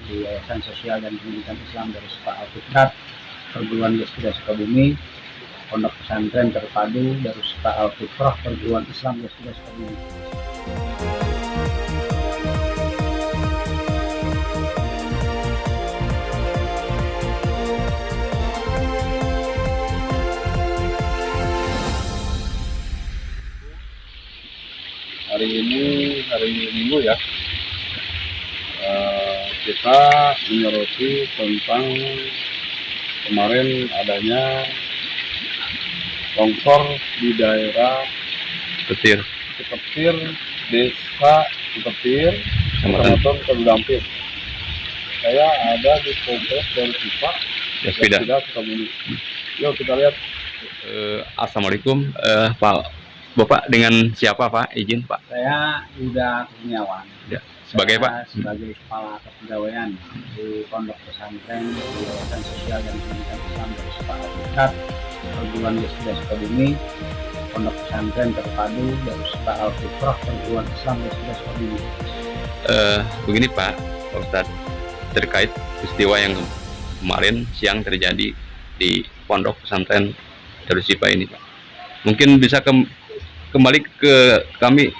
di Yayasan Sosial dan Pendidikan Islam Darussufa Al-Fitrat, Perguruan Yasmida Sukabumi, Pondok Pesantren Terpadu Darussufa Al-Fitrah, Perguruan Islam Yasmida Sukabumi. Hari ini hari Minggu ya, kita menyoroti tentang kemarin adanya longsor di daerah Petir, Desa Petir, Kecamatan Kedampir. Saya ada di kompleks Darussufa Yasmida Sukabumi. Yuk kita lihat. Assalamualaikum, Pak. Bapak dengan siapa, Pak? Izin, Pak. Saya Yuda Kurniawan. Ya, sebagai Saya Pak? sebagai Kepala Kepegawaian di Pondok Pesantren di Yayasan Sosial dan Pendidikan Islam Darussufa Al-Fitrat, Perguruan Yasmida Sukabumi, Pondok Pesantren Terpadu Darussufa Al-Fitrah, Perguruan Islam Yasmida Sukabumi. Begini Pak Ustadz, terkait peristiwa yang kemarin siang terjadi di Pondok Pesantren Darussufa ini, Pak. Mungkin bisa kembali ke kami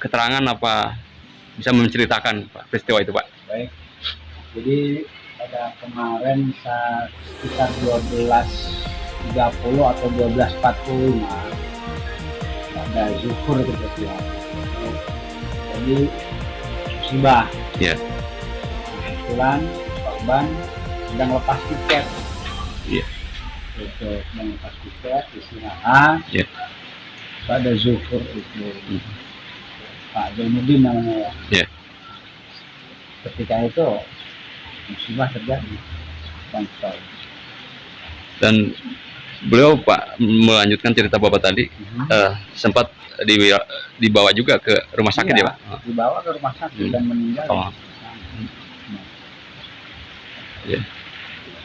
keterangan apa bisa menceritakan Pak peristiwa itu, Pak? Baik. Jadi pada kemarin sekitar 12.30 atau 12.45 ada zuhur kejadian. Jadi musibah. Ya. Kebetulan korban sedang lepas tiket. Iya. Itu sedang lepas tiket istirahat. Ya. Pada zuhur itu Pak Zainuddin namanya ya. Ya. Ketika itu musibah terjadi longsor. Dan beliau Pak melanjutkan cerita Bapak tadi, sempat dibawa juga ke rumah sakit ya, Pak? Dibawa ke rumah sakit dan meninggal. Ya.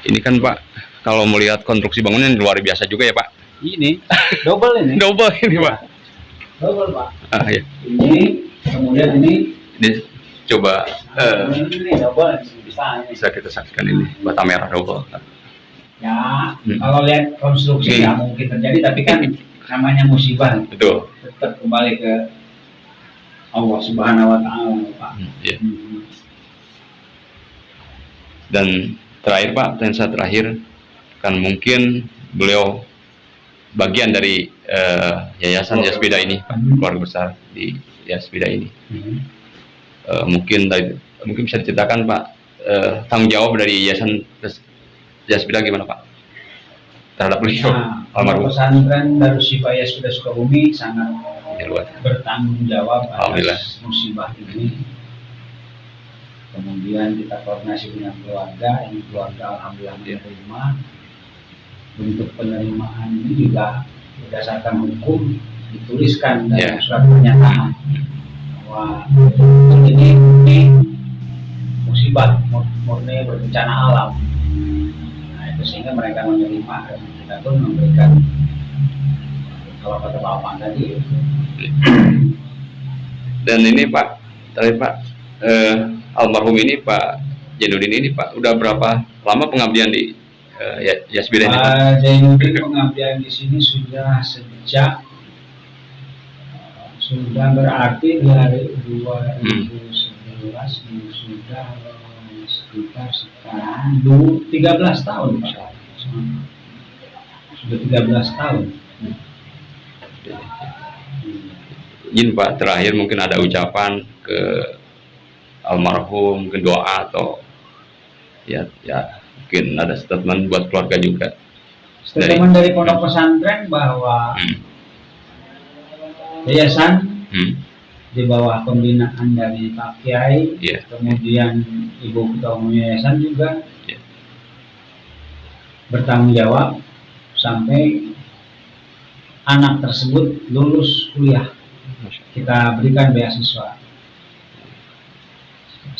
Ini kan Pak, kalau melihat konstruksi bangunan luar biasa juga ya Pak. Ini double ini. Double ini Pak. Double Pak. Ya. Ini kemudian ini coba ini double bisa kita saksikan ini bata merah double. Ya, kalau lihat konstruksi ya mungkin terjadi, tapi kan namanya musibah. Betul. Tetap kembali ke Allah Subhanahu Wa Taala, Pak. Ya. Dan terakhir Pak, pertanyaan saya terakhir, kan mungkin beliau bagian dari Yayasan Yasmida ini, keluarga besar di Yasmida ini. Mungkin bisa diceritakan Pak, tanggung jawab dari Yayasan Yasmida gimana Pak terhadap beliau? Pondok Pesantren Darussufa Yasmida Sukabumi sangat bertanggung jawab atas musibah ini. Kemudian kita koordinasi dengan keluarga, yang keluarga alhamdulillah menerima. Bentuk penerimaan ini juga berdasarkan hukum dituliskan dalam surat pernyataan bahwa ini musibah murni bencana alam. Nah itu sehingga mereka menerima dan kita pun memberikan, kalau kata Bapak tadi. Dan ini Pak, tadi Pak, almarhum ini Pak Zainuddin ini Pak, udah berapa lama pengabdian di Yasmida ini? Pak Zainuddin pengabdian di sini sudah sejak sudah berarti dari 2011 sudah sekitar sekarang 13 tahun Pak. Sudah 13 tahun. Izin Pak, terakhir mungkin ada ucapan ke almarhum, mungkin doa atau ya mungkin ada statement buat keluarga juga. Statement dari Pondok Pesantren bahwa yayasan di bawah pembinaan dari Pak Kiai, kemudian Ibu Ketua Umum Yayasan juga bertanggung jawab sampai anak tersebut lulus kuliah. Kita berikan beasiswa.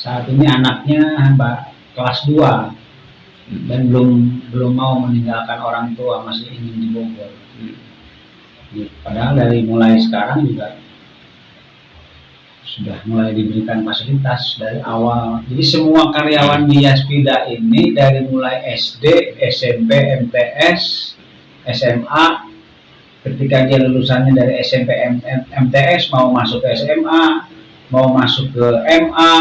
Saat ini anaknya kelas 2 dan belum mau meninggalkan orang tua, masih ingin di Bogor. Padahal dari mulai sekarang juga sudah mulai diberikan fasilitas dari awal. Jadi semua karyawan di Yaspida ini dari mulai SD, SMP, MTS, SMA, ketika dia lulusannya dari SMP, MTS mau masuk ke SMA, mau masuk ke MA,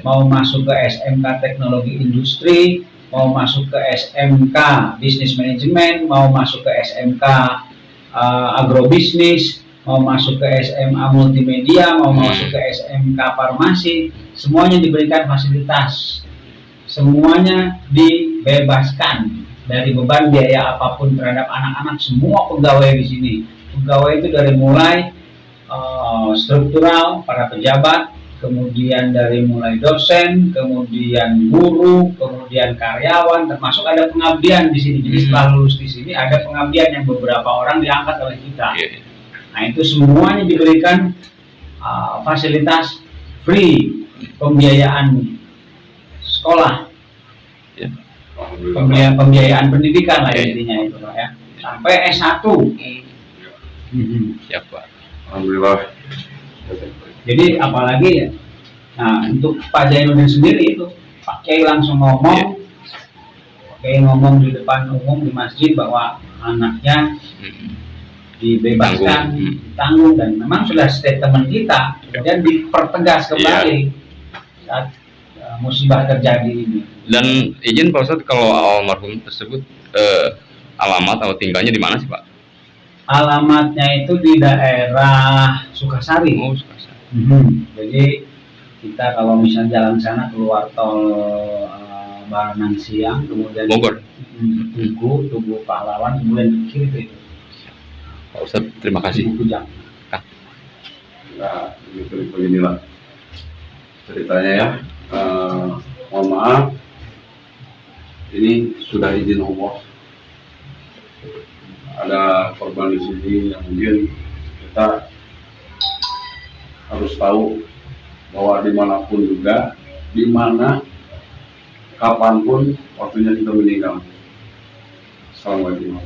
mau masuk ke SMK Teknologi Industri, mau masuk ke SMK Bisnis Manajemen, mau masuk ke SMK Agrobisnis, mau masuk ke SMA Multimedia, mau masuk ke SMK Farmasi, semuanya diberikan fasilitas, semuanya dibebaskan dari beban biaya apapun terhadap anak-anak. Semua pegawai di sini, pegawai itu dari mulai struktural, para pejabat, kemudian dari mulai dosen, kemudian guru, kemudian karyawan, termasuk ada pengabdian di sini. Jadi setelah lulus di sini ada pengabdian yang beberapa orang diangkat oleh kita. Nah, itu semuanya diberikan fasilitas free, pembiayaan sekolah, pembiayaan pendidikan lah intinya itu Pak ya, sampai S1. Siap Pak. Alhamdulillah. Jadi apalagi ya, nah untuk Pak Zainuddin sendiri itu Pak Kiai langsung ngomong, Pak Kiai ngomong di depan umum di masjid bahwa anaknya dibebaskan, tanggung, dan memang sudah statement kita, kemudian dipertegas kembali saat musibah terjadi ini. Dan izin Pak Ustadz, kalau almarhum tersebut alamat atau tinggalnya di mana sih Pak? Alamatnya itu di daerah Sukasari. Oh, Sukasari. Jadi kita kalau misalnya jalan sana keluar tol Baranang Siang, kemudian Bogor, Tugu Pahlawan, kemudian ke kiri itu. Pak Ustadz, terima kasih. Nah, beginilah ceritanya ya. Mohon maaf, ini sudah izin Allah. Ada korban di sini yang mungkin kita harus tahu bahwa dimanapun juga, dimana, kapanpun waktunya kita meninggal. Assalamualaikum.